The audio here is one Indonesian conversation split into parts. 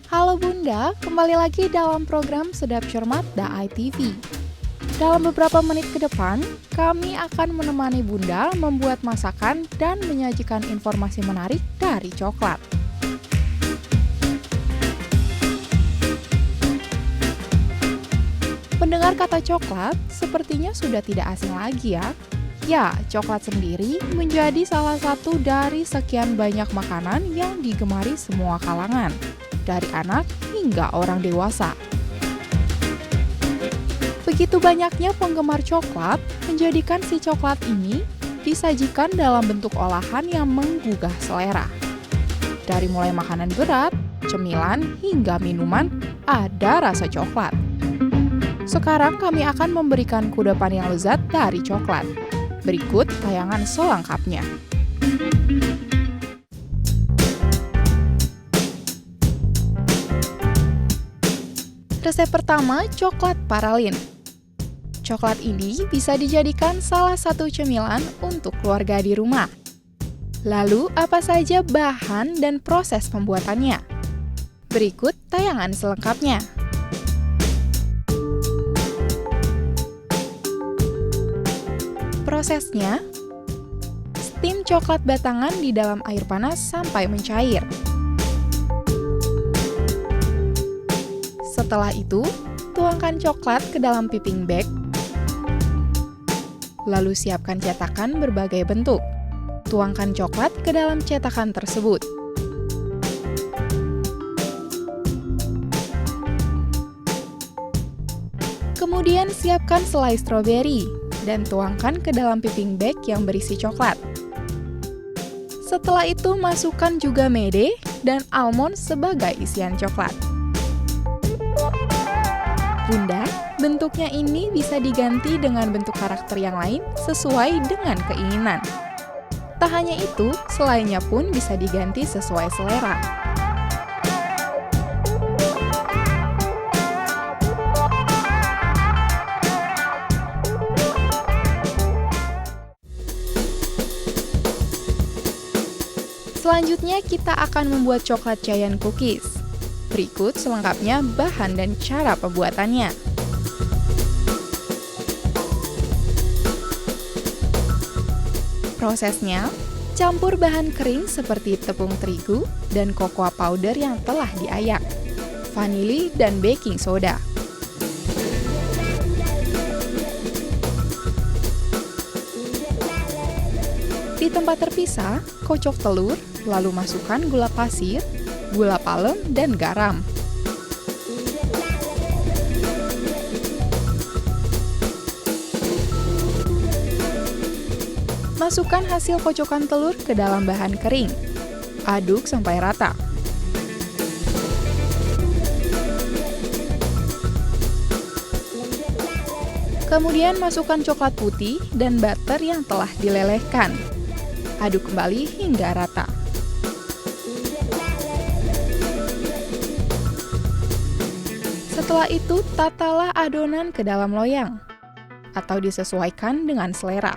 Halo Bunda, kembali lagi dalam program Sedap Cermat The ITV. Dalam beberapa menit ke depan, kami akan menemani Bunda membuat masakan dan menyajikan informasi menarik dari coklat. Mendengar kata coklat, sepertinya sudah tidak asing lagi ya. Ya, coklat sendiri menjadi salah satu dari sekian banyak makanan yang digemari semua kalangan, dari anak hingga orang dewasa. Begitu banyaknya penggemar coklat menjadikan si coklat ini disajikan dalam bentuk olahan yang menggugah selera. Dari mulai makanan berat, cemilan, hingga minuman, ada rasa coklat. Sekarang kami akan memberikan kudapan yang lezat dari coklat. Berikut tayangan selengkapnya. Resep pertama, coklat paralin. Coklat ini bisa dijadikan salah satu cemilan untuk keluarga di rumah. Lalu, apa saja bahan dan proses pembuatannya? Berikut tayangan selengkapnya. Prosesnya, steam coklat batangan di dalam air panas sampai mencair. Setelah itu, tuangkan coklat ke dalam piping bag. Lalu siapkan cetakan berbagai bentuk. Tuangkan coklat ke dalam cetakan tersebut. Kemudian siapkan selai stroberi dan tuangkan ke dalam piping bag yang berisi coklat. Setelah itu masukkan juga mede dan almond sebagai isian coklat. Bunda, bentuknya ini bisa diganti dengan bentuk karakter yang lain sesuai dengan keinginan. Tak hanya itu, selainya pun bisa diganti sesuai selera. Selanjutnya kita akan membuat coklat giant cookies. Berikut selengkapnya bahan dan cara pembuatannya. Prosesnya, campur bahan kering seperti tepung terigu dan cocoa powder yang telah diayak, vanili dan baking soda. Di tempat terpisah, kocok telur, lalu masukkan gula pasir, gula palem, dan garam. Masukkan hasil kocokan telur ke dalam bahan kering. Aduk sampai rata. Kemudian masukkan coklat putih dan butter yang telah dilelehkan. Aduk kembali hingga rata. Setelah itu, tatalah adonan ke dalam loyang, atau disesuaikan dengan selera.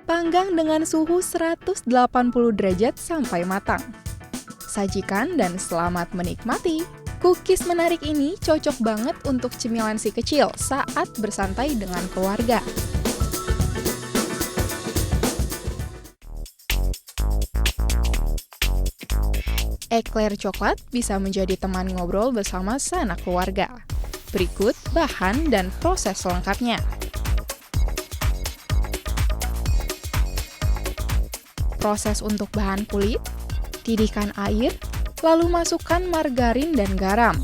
Panggang dengan suhu 180 derajat sampai matang. Sajikan dan selamat menikmati. Cookies menarik ini cocok banget untuk cemilan si kecil saat bersantai dengan keluarga. Eclair coklat bisa menjadi teman ngobrol bersama sanak keluarga. Berikut bahan dan proses selengkapnya. Proses untuk bahan kulit, didihkan air, lalu masukkan margarin dan garam.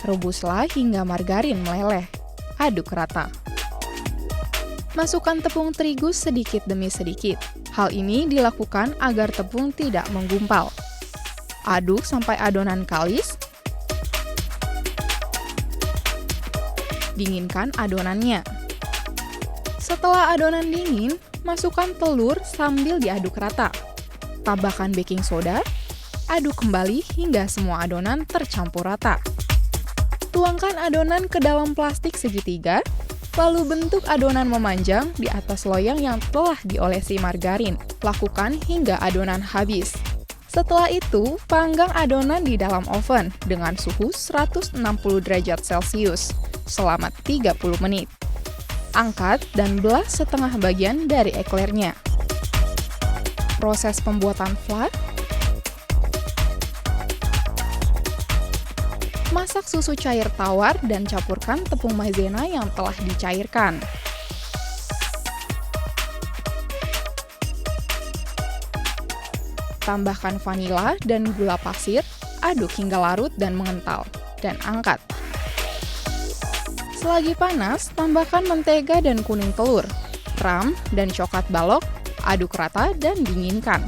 Rebuslah hingga margarin meleleh. Aduk rata. Masukkan tepung terigu sedikit demi sedikit. Hal ini dilakukan agar tepung tidak menggumpal. Aduk sampai adonan kalis. Dinginkan adonannya. Setelah adonan dingin, masukkan telur sambil diaduk rata. Tambahkan baking soda. Aduk kembali hingga semua adonan tercampur rata. Tuangkan adonan ke dalam plastik segitiga, lalu bentuk adonan memanjang di atas loyang yang telah diolesi margarin. Lakukan hingga adonan habis. Setelah itu, panggang adonan di dalam oven dengan suhu 160 derajat Celcius selama 30 menit. Angkat dan belah setengah bagian dari eklernya. Proses pembuatan flan. Masak susu cair tawar dan campurkan tepung maizena yang telah dicairkan. Tambahkan vanila dan gula pasir, aduk hingga larut dan mengental, dan angkat. Selagi panas, tambahkan mentega dan kuning telur, ram dan coklat balok, aduk rata dan dinginkan.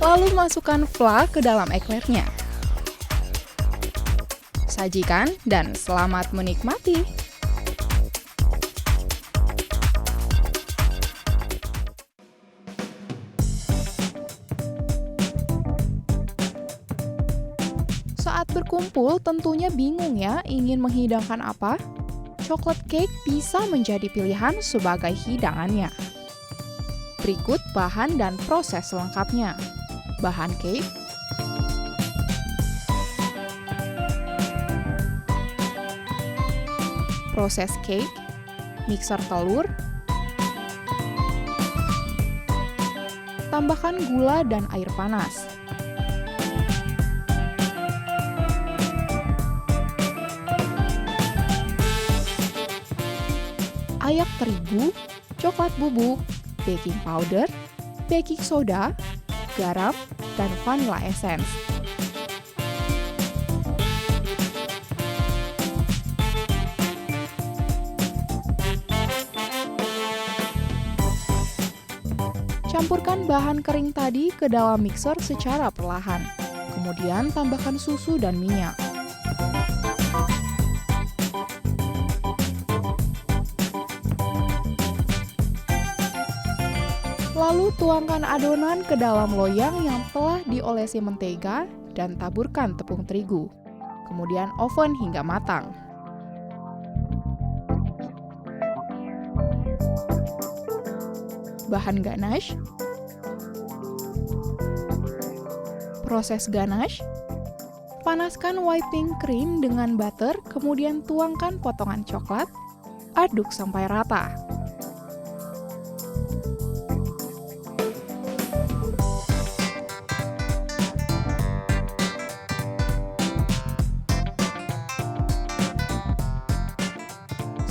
Lalu masukkan flan ke dalam eklernya. Sajikan dan selamat menikmati! Saat berkumpul tentunya bingung ya ingin menghidangkan apa? Coklat cake bisa menjadi pilihan sebagai hidangannya. Berikut bahan dan proses lengkapnya. Bahan cake, proses cake, mixer telur, tambahkan gula dan air panas. Ayak terigu, coklat bubuk, baking powder, baking soda, garam, dan vanilla essence. Campurkan bahan kering tadi ke dalam mixer secara perlahan. Kemudian tambahkan susu dan minyak. Lalu tuangkan adonan ke dalam loyang yang telah diolesi mentega dan taburkan tepung terigu. Kemudian oven hingga matang. Bahan ganache. Proses ganache. Panaskan whipping cream dengan butter, kemudian tuangkan potongan coklat. Aduk sampai rata.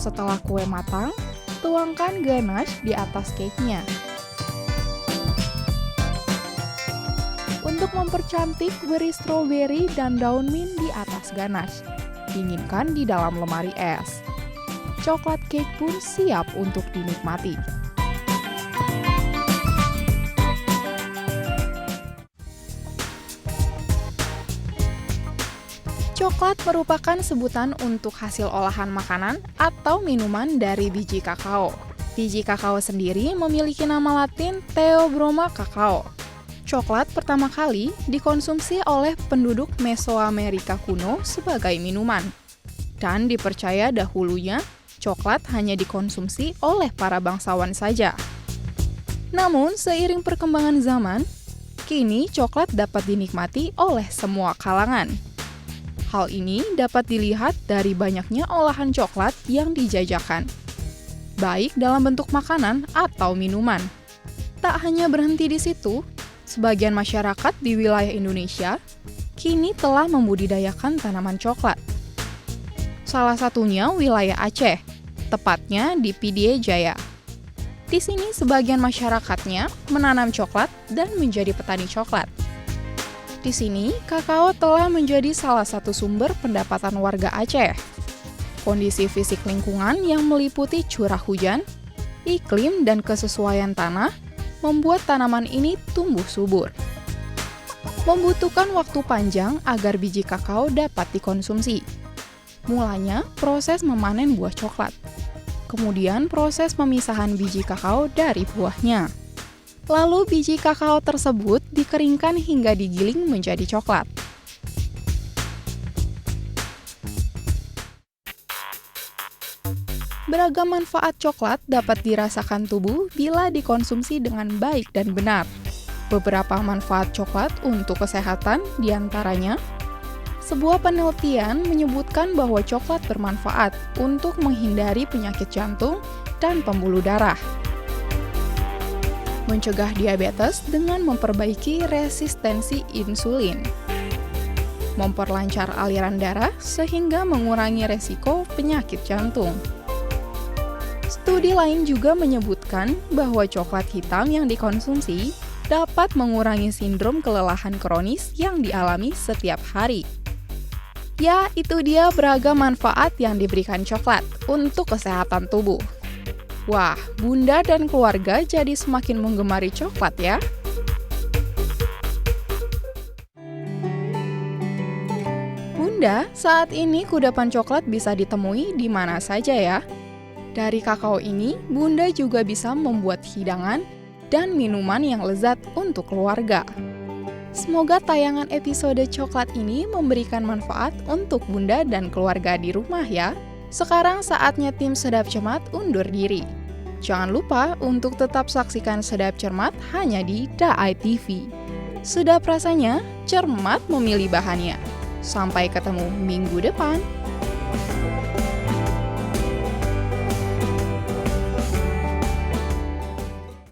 Setelah kue matang, tuangkan ganache di atas cake-nya. Untuk mempercantik, beri stroberi dan daun mint di atas ganache. Dinginkan di dalam lemari es. Coklat cake pun siap untuk dinikmati. Coklat merupakan sebutan untuk hasil olahan makanan atau minuman dari biji kakao. Biji kakao sendiri memiliki nama latin Theobroma cacao. Coklat pertama kali dikonsumsi oleh penduduk Mesoamerika kuno sebagai minuman. Dan dipercaya dahulunya, coklat hanya dikonsumsi oleh para bangsawan saja. Namun, seiring perkembangan zaman, kini coklat dapat dinikmati oleh semua kalangan. Hal ini dapat dilihat dari banyaknya olahan coklat yang dijajakan, baik dalam bentuk makanan atau minuman. Tak hanya berhenti di situ, sebagian masyarakat di wilayah Indonesia kini telah membudidayakan tanaman coklat. Salah satunya wilayah Aceh, tepatnya di Pidie Jaya. Di sini sebagian masyarakatnya menanam coklat dan menjadi petani coklat. Di sini, kakao telah menjadi salah satu sumber pendapatan warga Aceh. Kondisi fisik lingkungan yang meliputi curah hujan, iklim, dan kesesuaian tanah membuat tanaman ini tumbuh subur. Membutuhkan waktu panjang agar biji kakao dapat dikonsumsi. Mulanya, proses memanen buah coklat. Kemudian proses pemisahan biji kakao dari buahnya. Lalu biji kakao tersebut dikeringkan hingga digiling menjadi coklat. Beragam manfaat coklat dapat dirasakan tubuh bila dikonsumsi dengan baik dan benar. Beberapa manfaat coklat untuk kesehatan diantaranya, sebuah penelitian menyebutkan bahwa coklat bermanfaat untuk menghindari penyakit jantung dan pembuluh darah, mencegah diabetes dengan memperbaiki resistensi insulin, memperlancar aliran darah sehingga mengurangi resiko penyakit jantung. Studi lain juga menyebutkan bahwa coklat hitam yang dikonsumsi dapat mengurangi sindrom kelelahan kronis yang dialami setiap hari. Ya, itu dia beragam manfaat yang diberikan coklat untuk kesehatan tubuh. Wah, Bunda dan keluarga jadi semakin menggemari coklat ya. Bunda, saat ini kudapan coklat bisa ditemui di mana saja ya. Dari kakao ini, Bunda juga bisa membuat hidangan dan minuman yang lezat untuk keluarga. Semoga tayangan episode coklat ini memberikan manfaat untuk Bunda dan keluarga di rumah ya. Sekarang saatnya tim Sedap Cermat undur diri. Jangan lupa untuk tetap saksikan Sedap Cermat hanya di DAI TV. Sedap rasanya, cermat memilih bahannya. Sampai ketemu minggu depan.